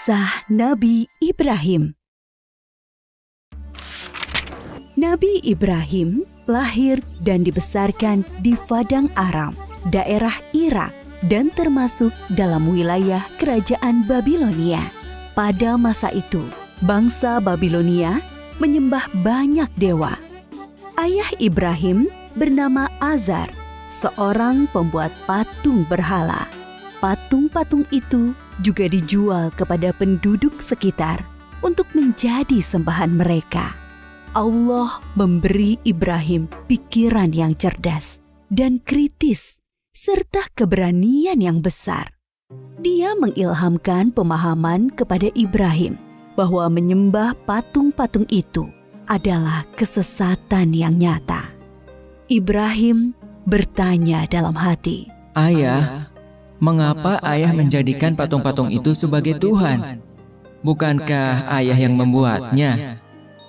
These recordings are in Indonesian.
Kisah Nabi Ibrahim. Nabi Ibrahim lahir dan dibesarkan di Padang Aram, daerah Irak, dan termasuk dalam wilayah kerajaan Babilonia. Pada masa itu, bangsa Babilonia menyembah banyak dewa. Ayah Ibrahim bernama Azar, seorang pembuat patung berhala. Patung-patung itu juga dijual kepada penduduk sekitar untuk menjadi sembahan mereka. Allah memberi Ibrahim pikiran yang cerdas dan kritis, serta keberanian yang besar. Dia mengilhamkan pemahaman kepada Ibrahim bahwa menyembah patung-patung itu adalah kesesatan yang nyata. Ibrahim bertanya dalam hati, "Ayah, mengapa ayah menjadikan patung-patung itu sebagai Tuhan? Bukankah ayah yang membuatnya?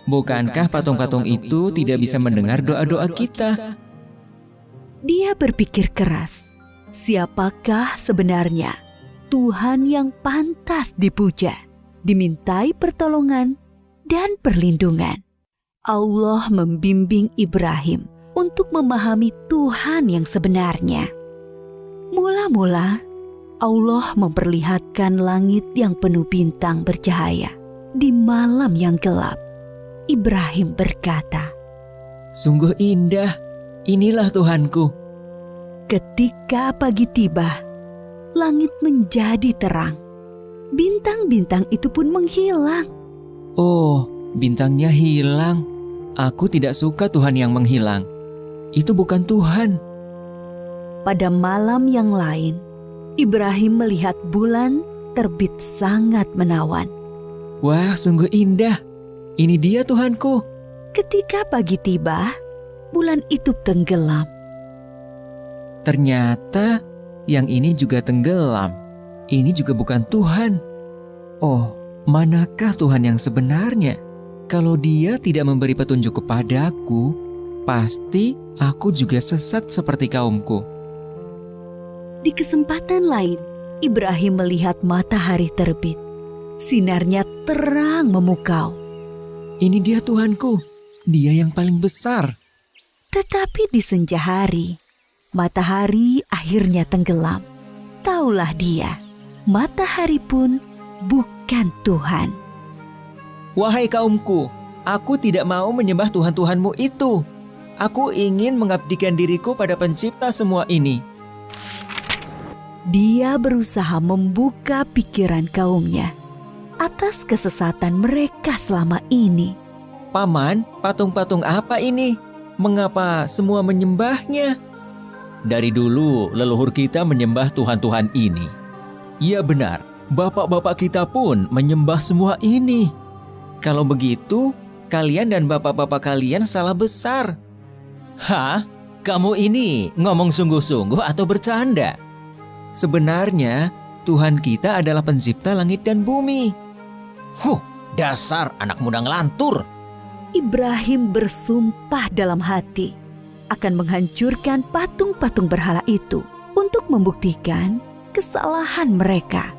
Bukankah patung-patung itu tidak bisa mendengar doa-doa kita?" Dia berpikir keras, siapakah sebenarnya Tuhan yang pantas dipuja, dimintai pertolongan dan perlindungan? Allah membimbing Ibrahim untuk memahami Tuhan yang sebenarnya. Mula-mula, Allah memperlihatkan langit yang penuh bintang bercahaya di malam yang gelap. Ibrahim berkata, "Sungguh indah, inilah Tuhanku." Ketika pagi tiba, langit menjadi terang. Bintang-bintang itu pun menghilang. "Oh, bintangnya hilang. Aku tidak suka Tuhan yang menghilang. Itu bukan Tuhan." Pada malam yang lain, Ibrahim melihat bulan terbit sangat menawan. "Wah, sungguh indah. Ini dia Tuhanku." Ketika pagi tiba, bulan itu tenggelam. Ternyata yang ini juga tenggelam. Ini juga bukan Tuhan. Oh, manakah Tuhan yang sebenarnya? Kalau Dia tidak memberi petunjuk kepadaku, pasti aku juga sesat seperti kaumku. Di kesempatan lain, Ibrahim melihat matahari terbit. Sinarnya terang memukau. Ini dia Tuhanku, Dia yang paling besar. Tetapi di senja hari, matahari akhirnya tenggelam. Taulah dia, matahari pun bukan Tuhan. Wahai kaumku, aku tidak mau menyembah Tuhan-Tuhanmu itu. Aku ingin mengabdikan diriku pada Pencipta semua ini. Dia berusaha membuka pikiran kaumnya atas kesesatan mereka selama ini. "Paman, patung-patung apa ini? Mengapa semua menyembahnya?" "Dari dulu leluhur kita menyembah Tuhan-Tuhan ini." "Iya benar, bapak-bapak kita pun menyembah semua ini." "Kalau begitu, kalian dan bapak-bapak kalian salah besar." "Hah? Kamu ini ngomong sungguh-sungguh atau bercanda?" "Sebenarnya Tuhan kita adalah pencipta langit dan bumi." Dasar anak muda ngelantur." Ibrahim bersumpah dalam hati akan menghancurkan patung-patung berhala itu untuk membuktikan kesalahan mereka.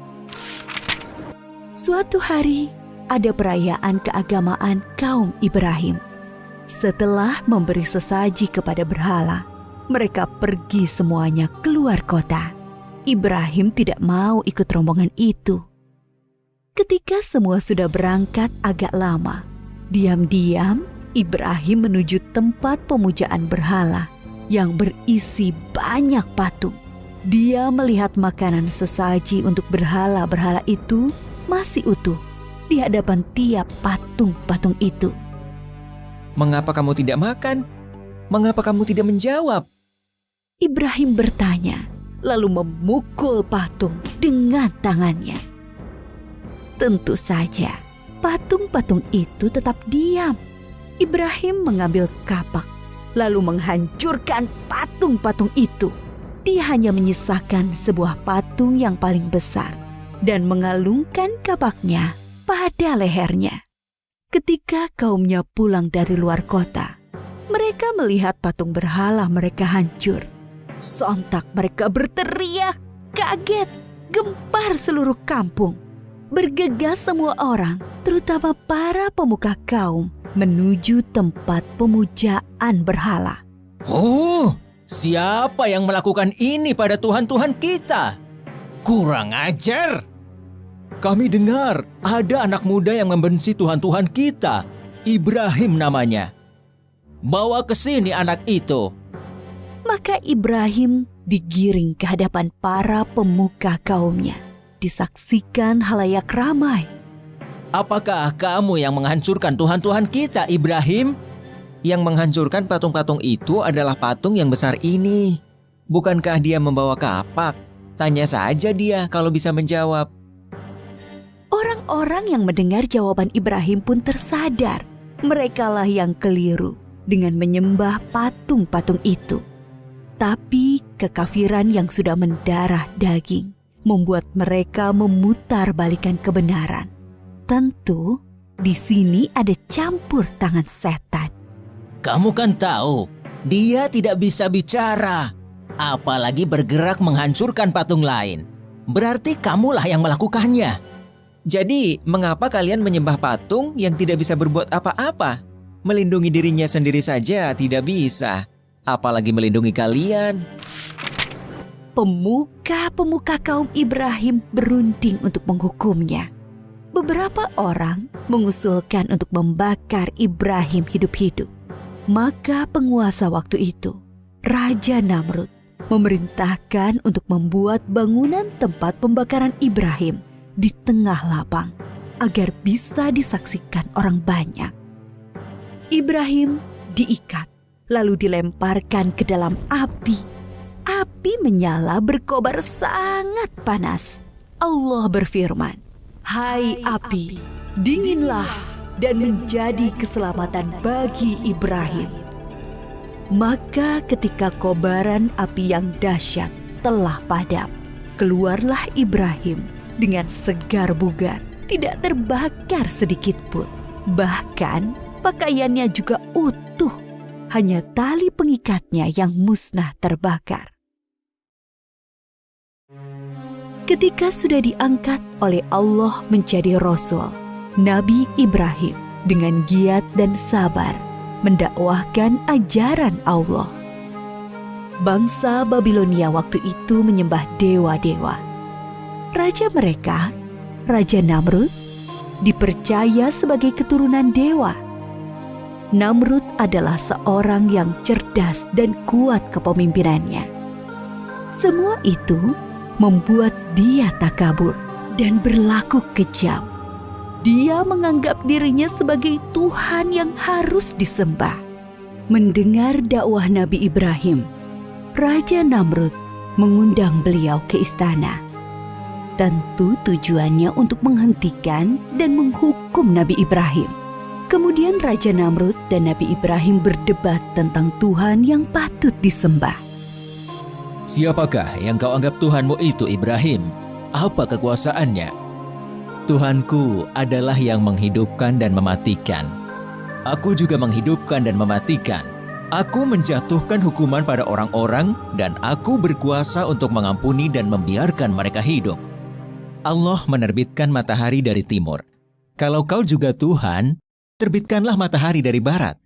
Suatu hari, ada perayaan keagamaan kaum Ibrahim. Setelah memberi sesaji kepada berhala, mereka pergi semuanya keluar kota. Ibrahim tidak mau ikut rombongan itu. Ketika semua sudah berangkat agak lama, diam-diam Ibrahim menuju tempat pemujaan berhala yang berisi banyak patung. Dia melihat makanan sesaji untuk berhala-berhala itu masih utuh di hadapan tiap patung-patung itu. "Mengapa kamu tidak makan? Mengapa kamu tidak menjawab?" Ibrahim bertanya, lalu memukul patung dengan tangannya. Tentu saja, patung-patung itu tetap diam. Ibrahim mengambil kapak, lalu menghancurkan patung-patung itu. Dia hanya menyisakan sebuah patung yang paling besar dan mengalungkan kapaknya pada lehernya. Ketika kaumnya pulang dari luar kota, mereka melihat patung berhala mereka hancur. Sontak mereka berteriak, kaget, gempar seluruh kampung. Bergegas semua orang, terutama para pemuka kaum, menuju tempat pemujaan berhala. Oh, siapa yang melakukan ini pada Tuhan-Tuhan kita? Kurang ajar! Kami dengar ada anak muda yang membenci Tuhan-Tuhan kita. Ibrahim namanya. Bawa ke sini anak itu. Maka Ibrahim digiring ke hadapan para pemuka kaumnya. Disaksikan halayak ramai. Apakah kamu yang menghancurkan Tuhan-Tuhan kita, Ibrahim? Yang menghancurkan patung-patung itu adalah patung yang besar ini. Bukankah dia membawa kapak? Tanya saja dia kalau bisa menjawab. Orang-orang yang mendengar jawaban Ibrahim pun tersadar. Merekalah yang keliru dengan menyembah patung-patung itu. Tapi kekafiran yang sudah mendarah daging membuat mereka memutarbalikkan kebenaran. Tentu di sini ada campur tangan setan. Kamu kan tahu, dia tidak bisa bicara, apalagi bergerak menghancurkan patung lain. Berarti kamulah yang melakukannya. Jadi, mengapa kalian menyembah patung yang tidak bisa berbuat apa-apa? Melindungi dirinya sendiri saja tidak bisa, apalagi melindungi kalian. Pemuka-pemuka kaum Ibrahim berunding untuk menghukumnya. Beberapa orang mengusulkan untuk membakar Ibrahim hidup-hidup. Maka penguasa waktu itu, Raja Namrud, memerintahkan untuk membuat bangunan tempat pembakaran Ibrahim di tengah lapang agar bisa disaksikan orang banyak. Ibrahim diikat lalu dilemparkan ke dalam api. Api menyala berkobar sangat panas. Allah berfirman, "Hai api, dinginlah dan menjadi keselamatan bagi Ibrahim." Maka ketika kobaran api yang dahsyat telah padam, keluarlah Ibrahim dengan segar bugar, tidak terbakar sedikit pun. Bahkan pakaiannya juga utuh, hanya tali pengikatnya yang musnah terbakar. Ketika sudah diangkat oleh Allah menjadi Rasul, Nabi Ibrahim dengan giat dan sabar mendakwahkan ajaran Allah. Bangsa Babilonia waktu itu menyembah dewa-dewa. Raja mereka, Raja Namrud, dipercaya sebagai keturunan dewa. Namrud adalah seorang yang cerdas dan kuat kepemimpinannya. Semua itu membuat dia takabur dan berlaku kejam. Dia menganggap dirinya sebagai Tuhan yang harus disembah. Mendengar dakwah Nabi Ibrahim, Raja Namrud mengundang beliau ke istana. Tentu tujuannya untuk menghentikan dan menghukum Nabi Ibrahim. Kemudian Raja Namrud dan Nabi Ibrahim berdebat tentang Tuhan yang patut disembah. Siapakah yang kau anggap Tuhanmu itu, Ibrahim? Apa kekuasaannya? Tuhanku adalah yang menghidupkan dan mematikan. Aku juga menghidupkan dan mematikan. Aku menjatuhkan hukuman pada orang-orang dan aku berkuasa untuk mengampuni dan membiarkan mereka hidup. Allah menerbitkan matahari dari timur. Kalau kau juga Tuhan, terbitkanlah matahari dari barat.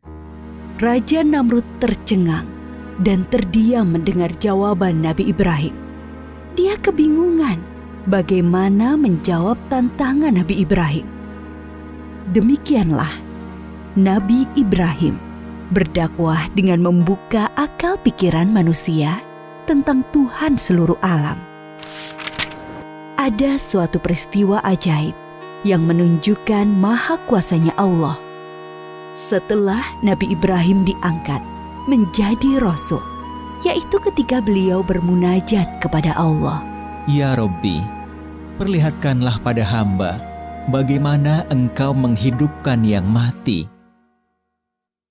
Raja Namrud tercengang dan terdiam mendengar jawaban Nabi Ibrahim. Dia kebingungan bagaimana menjawab tantangan Nabi Ibrahim. Demikianlah Nabi Ibrahim berdakwah dengan membuka akal pikiran manusia tentang Tuhan seluruh alam. Ada suatu peristiwa ajaib yang menunjukkan maha kuasanya Allah. Setelah Nabi Ibrahim diangkat menjadi Rasul, yaitu ketika beliau bermunajat kepada Allah. Ya Rabbi, perlihatkanlah pada hamba bagaimana Engkau menghidupkan yang mati.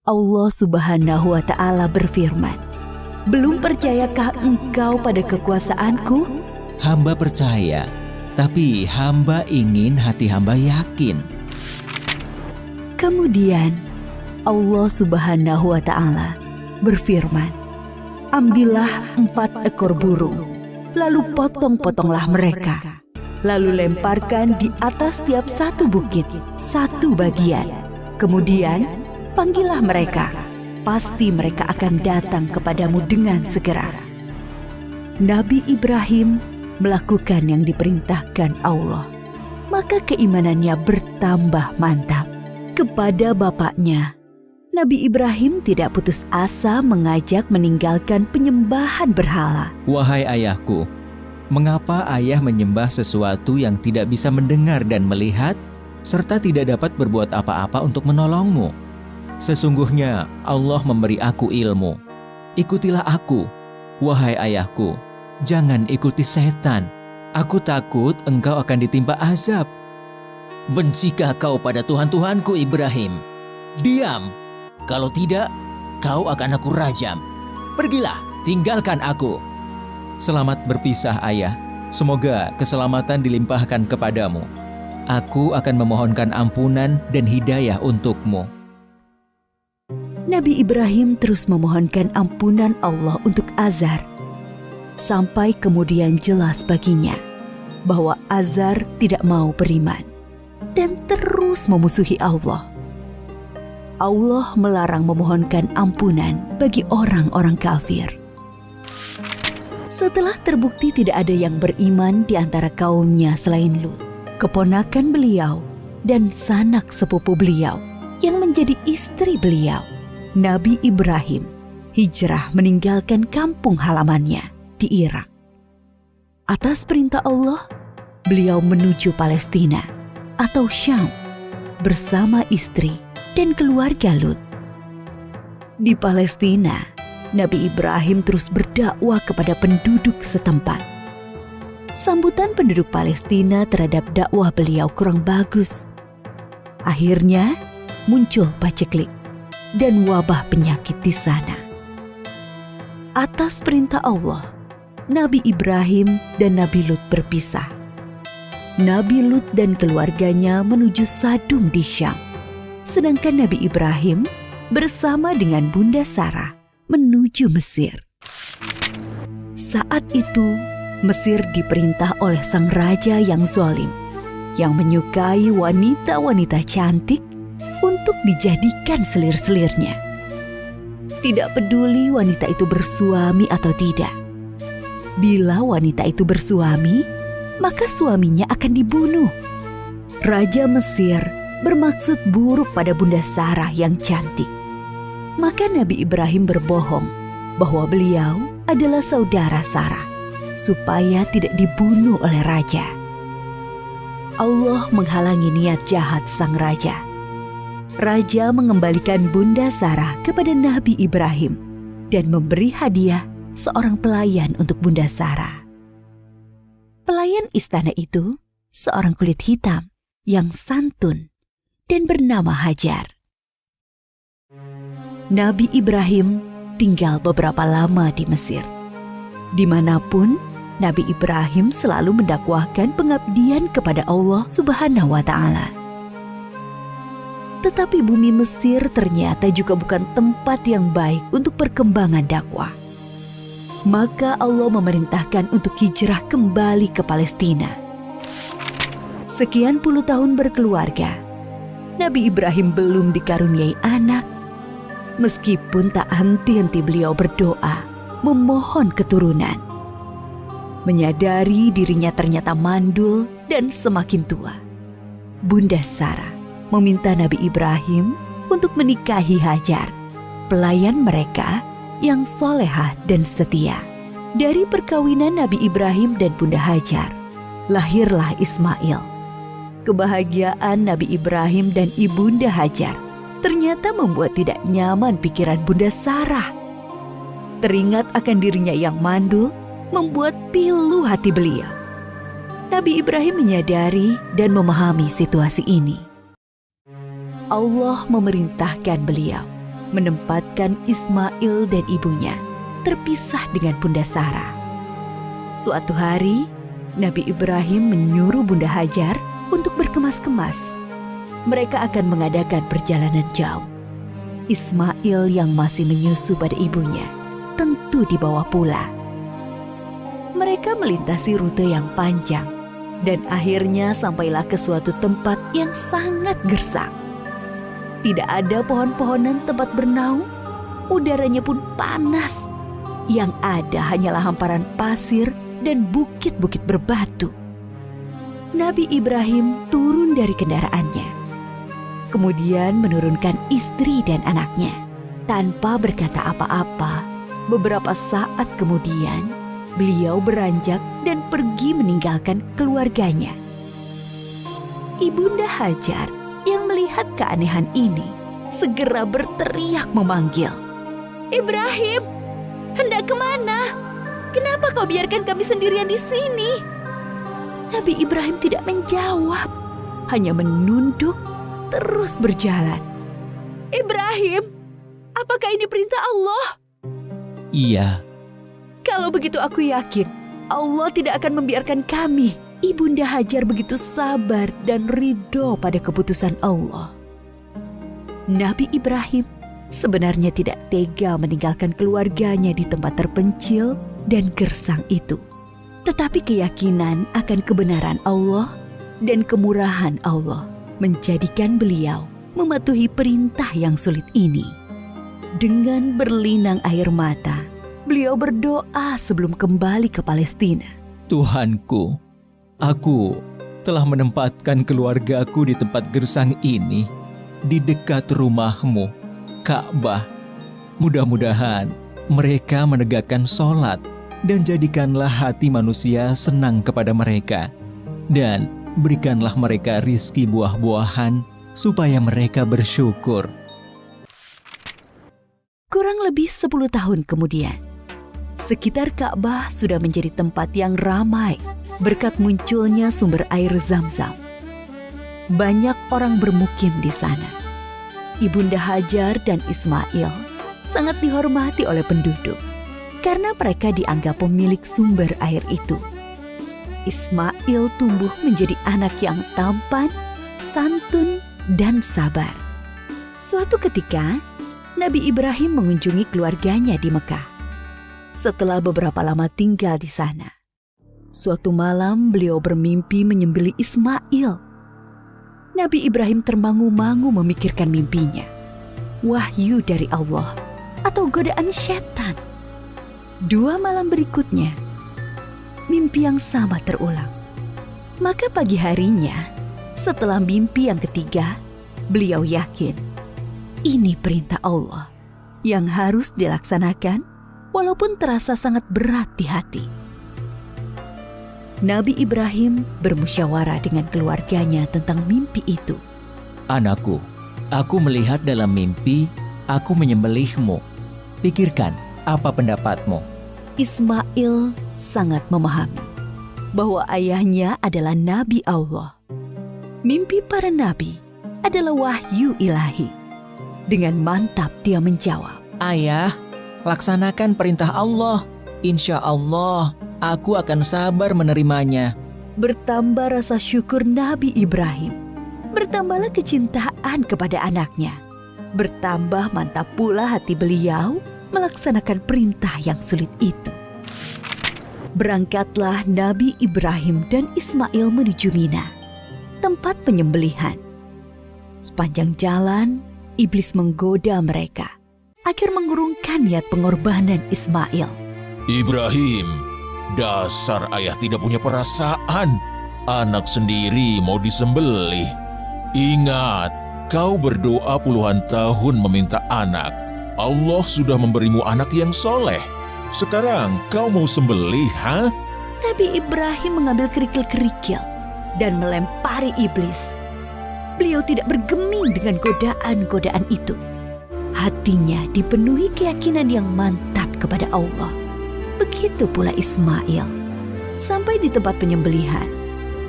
Allah Subhanahu wa Ta'ala berfirman, "Belum percayakah engkau pada kekuasaanku?" Hamba percaya, tapi hamba ingin hati hamba yakin. Kemudian Allah Subhanahu wa Ta'ala berfirman, "Ambillah 4 ekor burung, lalu potong-potonglah mereka. lalu lemparkan di atas tiap satu bukit, satu bagian. Kemudian, panggillah mereka. Pasti mereka akan datang kepadamu dengan segera." Nabi Ibrahim melakukan yang diperintahkan Allah. Maka keimanannya bertambah mantap. Kepada bapaknya, Nabi Ibrahim tidak putus asa mengajak meninggalkan penyembahan berhala. "Wahai ayahku, mengapa ayah menyembah sesuatu yang tidak bisa mendengar dan melihat, serta tidak dapat berbuat apa-apa untuk menolongmu? Sesungguhnya Allah memberi aku ilmu. Ikutilah aku, wahai ayahku. Jangan ikuti setan. Aku takut engkau akan ditimpa azab." "Bencikah kau pada Tuhan-Tuhanku Ibrahim? Diam! Kalau tidak, kau akan aku rajam. Pergilah, tinggalkan aku." "Selamat berpisah, ayah. Semoga keselamatan dilimpahkan kepadamu. Aku akan memohonkan ampunan dan hidayah untukmu." Nabi Ibrahim terus memohonkan ampunan Allah untuk Azar. Sampai kemudian jelas baginya bahwa Azar tidak mau beriman dan terus memusuhi Allah. Allah melarang memohonkan ampunan bagi orang-orang kafir. Setelah terbukti tidak ada yang beriman di antara kaumnya selain Lut, keponakan beliau dan sanak sepupu beliau yang menjadi istri beliau, Nabi Ibrahim hijrah meninggalkan kampung halamannya di Irak. Atas perintah Allah, beliau menuju Palestina atau Syam bersama istri dan keluarga Lut. Di Palestina, Nabi Ibrahim terus berdakwah kepada penduduk setempat. Sambutan penduduk Palestina terhadap dakwah beliau kurang bagus. Akhirnya muncul paceklik dan wabah penyakit di sana. Atas perintah Allah, Nabi Ibrahim dan Nabi Lut berpisah. Nabi Lut dan keluarganya menuju Sadum di Syam. Sedangkan Nabi Ibrahim bersama dengan Bunda Sarah menuju Mesir. Saat itu, Mesir diperintah oleh sang raja yang zalim, yang menyukai wanita-wanita cantik untuk dijadikan selir-selirnya. Tidak peduli wanita itu bersuami atau tidak. Bila wanita itu bersuami, maka suaminya akan dibunuh. Raja Mesir bermaksud buruk pada Bunda Sarah yang cantik. Maka Nabi Ibrahim berbohong bahwa beliau adalah saudara Sarah, supaya tidak dibunuh oleh raja. Allah menghalangi niat jahat sang raja. Raja mengembalikan Bunda Sarah kepada Nabi Ibrahim dan memberi hadiah seorang pelayan untuk Bunda Sarah. Pelayan istana itu seorang kulit hitam yang santun dan bernama Hajar. Nabi Ibrahim tinggal beberapa lama di Mesir. Dimanapun, Nabi Ibrahim selalu mendakwahkan pengabdian kepada Allah Subhanahu wa Ta'ala. Tetapi bumi Mesir ternyata juga bukan tempat yang baik untuk perkembangan dakwah. Maka Allah memerintahkan untuk hijrah kembali ke Palestina. Sekian puluh tahun berkeluarga, Nabi Ibrahim belum dikaruniai anak. Meskipun tak henti-henti beliau berdoa, memohon keturunan. Menyadari dirinya ternyata mandul dan semakin tua, Bunda Sarah meminta Nabi Ibrahim untuk menikahi Hajar, pelayan mereka yang solehah dan setia. Dari perkawinan Nabi Ibrahim dan Bunda Hajar, lahirlah Ismail. Kebahagiaan Nabi Ibrahim dan Ibunda Hajar ternyata membuat tidak nyaman pikiran Bunda Sarah. Teringat akan dirinya yang mandul, membuat pilu hati beliau. Nabi Ibrahim menyadari dan memahami situasi ini. Allah memerintahkan beliau menempatkan Ismail dan ibunya terpisah dengan Bunda Sarah. Suatu hari, Nabi Ibrahim menyuruh Bunda Hajar untuk berkemas-kemas. Mereka akan mengadakan perjalanan jauh. Ismail yang masih menyusu pada ibunya tentu dibawa pula. Mereka melintasi rute yang panjang Dan akhirnya sampailah ke suatu tempat yang sangat gersang. Tidak ada pohon-pohonan tempat bernaung, udaranya pun panas. Yang ada hanyalah hamparan pasir dan bukit-bukit berbatu. Nabi Ibrahim turun dari kendaraannya, kemudian menurunkan istri dan anaknya. Tanpa berkata apa-apa, beberapa saat kemudian beliau beranjak dan pergi meninggalkan keluarganya. Ibunda Hajar yang melihat keanehan ini segera berteriak memanggil, "Ibrahim, hendak kemana? Kenapa kau biarkan kami sendirian di sini?" Nabi Ibrahim tidak menjawab, hanya menunduk terus berjalan. "Ibrahim, apakah ini perintah Allah?" Iya. "Kalau begitu aku yakin Allah tidak akan membiarkan kami." Ibunda Hajar begitu sabar dan ridho pada keputusan Allah. Nabi Ibrahim sebenarnya tidak tega meninggalkan keluarganya di tempat terpencil dan gersang itu. Tetapi keyakinan akan kebenaran Allah dan kemurahan Allah menjadikan beliau mematuhi perintah yang sulit ini. Dengan berlinang air mata, beliau berdoa sebelum kembali ke Palestina. Tuhanku, aku telah menempatkan keluargaku di tempat gersang ini, di dekat rumah-Mu, Ka'bah. Mudah-mudahan mereka menegakkan sholat dan jadikanlah hati manusia senang kepada mereka. Dan berikanlah mereka rizki buah-buahan supaya mereka bersyukur. Kurang lebih 10 tahun kemudian, sekitar Ka'bah sudah menjadi tempat yang ramai berkat munculnya sumber air Zam-Zam. Banyak orang bermukim di sana. Ibunda Hajar dan Ismail sangat dihormati oleh penduduk karena mereka dianggap pemilik sumber air itu. Ismail tumbuh menjadi anak yang tampan, santun, dan sabar. Suatu ketika, Nabi Ibrahim mengunjungi keluarganya di Mekah. Setelah beberapa lama tinggal di sana, suatu malam beliau bermimpi menyembelih Ismail. Nabi Ibrahim termangu-mangu memikirkan mimpinya. Wahyu dari Allah atau godaan setan? 2 malam berikutnya, mimpi yang sama terulang. Maka pagi harinya, setelah mimpi yang ketiga, beliau yakin ini perintah Allah yang harus dilaksanakan walaupun terasa sangat berat di hati. Nabi Ibrahim bermusyawarah dengan keluarganya tentang mimpi itu. Anakku, aku melihat dalam mimpi, aku menyembelihmu. Pikirkan, apa pendapatmu? Ismail sangat memahami bahwa ayahnya adalah Nabi Allah. Mimpi para nabi adalah wahyu ilahi. Dengan mantap dia menjawab, Ayah, laksanakan perintah Allah. Insya Allah, aku akan sabar menerimanya. Bertambah rasa syukur Nabi Ibrahim. Bertambahlah kecintaan kepada anaknya. Bertambah mantap pula hati beliau melaksanakan perintah yang sulit itu. Berangkatlah Nabi Ibrahim dan Ismail menuju Mina, tempat penyembelihan. Sepanjang jalan, iblis menggoda mereka agar mengurungkan niat pengorbanan Ismail. Ibrahim, dasar ayah tidak punya perasaan. Anak sendiri mau disembelih. Ingat, kau berdoa puluhan tahun meminta anak. Allah sudah memberimu anak yang soleh. Sekarang kau mau sembelih, ha? Nabi Ibrahim mengambil kerikil-kerikil dan melempari iblis. Beliau tidak bergeming dengan godaan-godaan itu. Hatinya dipenuhi keyakinan yang mantap kepada Allah. Begitu pula Ismail. Sampai di tempat penyembelihan,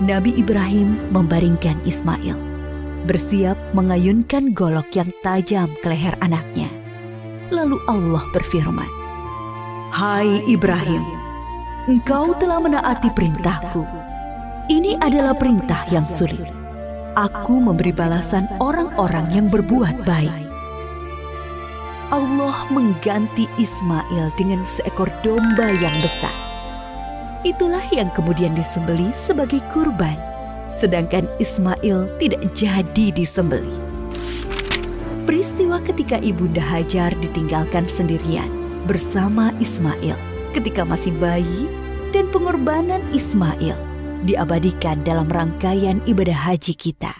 Nabi Ibrahim membaringkan Ismail, bersiap mengayunkan golok yang tajam ke leher anaknya. Lalu Allah berfirman, "Hai Ibrahim, engkau telah menaati perintahku. Ini adalah perintah yang sulit. Aku memberi balasan orang-orang yang berbuat baik." Allah mengganti Ismail dengan seekor domba yang besar. Itulah yang kemudian disembelih sebagai kurban, sedangkan Ismail tidak jadi disembelih. Peristiwa ketika Ibunda Hajar ditinggalkan sendirian bersama Ismail ketika masih bayi dan pengorbanan Ismail diabadikan dalam rangkaian ibadah haji kita.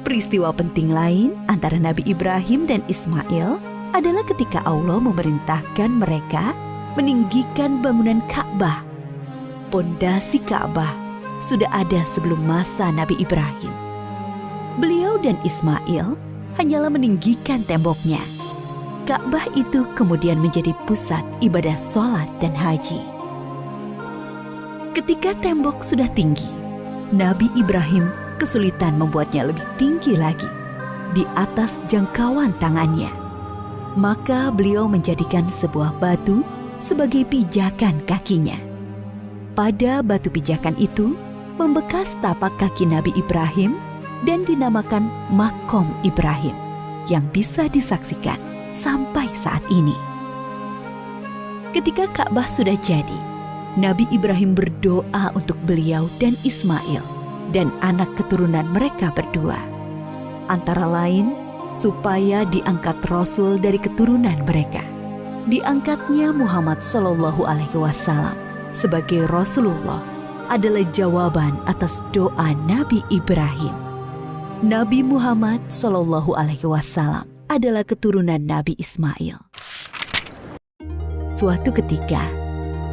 Peristiwa penting lain antara Nabi Ibrahim dan Ismail adalah ketika Allah memerintahkan mereka meninggikan bangunan Ka'bah. Pondasi Ka'bah sudah ada sebelum masa Nabi Ibrahim. Beliau dan Ismail hanyalah meninggikan temboknya. Ka'bah itu kemudian menjadi pusat ibadah sholat dan haji. Ketika tembok sudah tinggi, Nabi Ibrahim kesulitan membuatnya lebih tinggi lagi di atas jangkauan tangannya. Maka beliau menjadikan sebuah batu sebagai pijakan kakinya. Pada batu pijakan itu membekas tapak kaki Nabi Ibrahim dan dinamakan Makom Ibrahim yang bisa disaksikan sampai saat ini. Ketika Ka'bah sudah jadi, Nabi Ibrahim berdoa untuk beliau dan Ismail dan anak keturunan mereka berdua. Antara lain, supaya diangkat Rasul dari keturunan mereka. Diangkatnya Muhammad SAW sebagai Rasulullah adalah jawaban atas doa Nabi Ibrahim. Nabi Muhammad SAW adalah keturunan Nabi Ismail. Suatu ketika,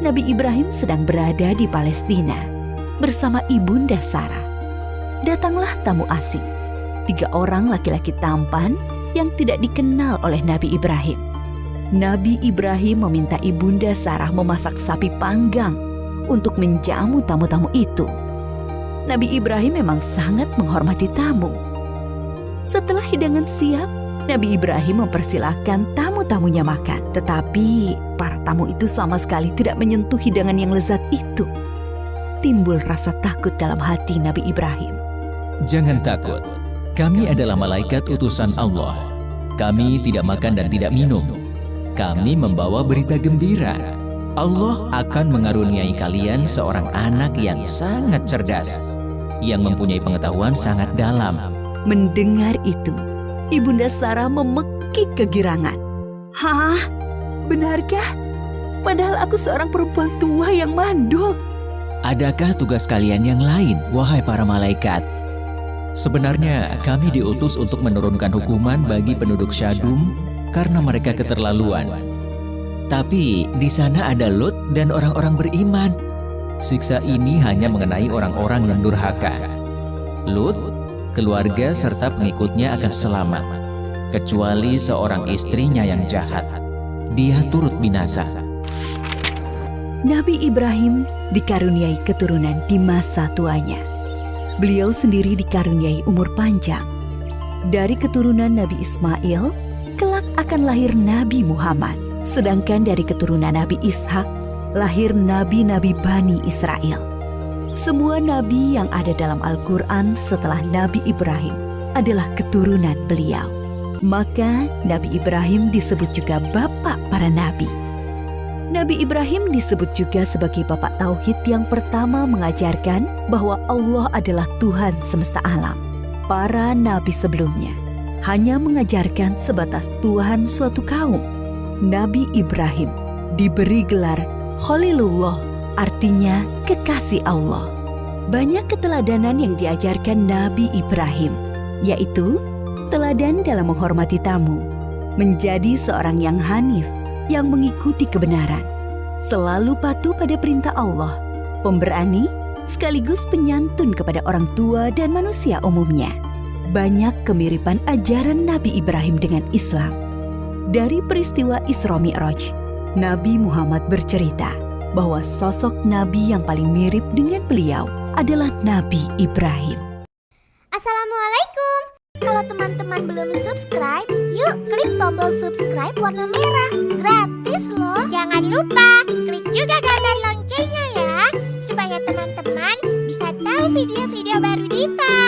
Nabi Ibrahim sedang berada di Palestina bersama Ibunda Sarah. Datanglah tamu asing, 3 orang laki-laki tampan yang tidak dikenal oleh Nabi Ibrahim. Nabi Ibrahim meminta Ibunda Sarah memasak sapi panggang untuk menjamu tamu-tamu itu. Nabi Ibrahim memang sangat menghormati tamu. Setelah hidangan siap, Nabi Ibrahim mempersilahkan tamu-tamunya makan. Tetapi para tamu itu sama sekali tidak menyentuh hidangan yang lezat itu. Timbul rasa takut dalam hati Nabi Ibrahim. Jangan takut, kami adalah malaikat utusan Allah. Kami tidak makan dan tidak minum. Kami membawa berita gembira. Allah akan mengaruniai kalian seorang anak yang sangat cerdas, yang mempunyai pengetahuan sangat dalam. Mendengar itu, Ibunda Sarah memekik kegirangan. Hah? Benarkah? Padahal aku seorang perempuan tua yang mandul. Adakah tugas kalian yang lain, wahai para malaikat? Sebenarnya kami diutus untuk menurunkan hukuman bagi penduduk Syadum karena mereka keterlaluan. Tapi di sana ada Lut dan orang-orang beriman. Siksa ini hanya mengenai orang-orang yang durhaka. Lut, keluarga serta pengikutnya akan selamat, kecuali seorang istrinya yang jahat. Dia turut binasa. Nabi Ibrahim dikaruniai keturunan di masa tuanya. Beliau sendiri dikaruniai umur panjang. Dari keturunan Nabi Ismail, kelak akan lahir Nabi Muhammad. Sedangkan dari keturunan Nabi Ishak, lahir nabi-nabi Bani Israel. Semua nabi yang ada dalam Al-Quran setelah Nabi Ibrahim adalah keturunan beliau. Maka Nabi Ibrahim disebut juga bapak para nabi. Nabi Ibrahim disebut juga sebagai bapak tauhid yang pertama mengajarkan bahwa Allah adalah Tuhan semesta alam. Para nabi sebelumnya hanya mengajarkan sebatas Tuhan suatu kaum. Nabi Ibrahim diberi gelar Khalilullah, artinya kekasih Allah. Banyak keteladanan yang diajarkan Nabi Ibrahim, yaitu teladan dalam menghormati tamu, menjadi seorang yang hanif, yang mengikuti kebenaran, selalu patuh pada perintah Allah, pemberani, sekaligus penyantun kepada orang tua dan manusia umumnya. Banyak kemiripan ajaran Nabi Ibrahim dengan Islam. Dari peristiwa Isra Mi'raj, Nabi Muhammad bercerita bahwa sosok Nabi yang paling mirip dengan beliau adalah Nabi Ibrahim. Assalamualaikum. Kalau teman-teman belum subscribe, yuk klik tombol subscribe warna merah. Gratis loh. Jangan lupa klik juga gambar loncengnya ya, supaya teman-teman bisa tahu video-video baru Diva.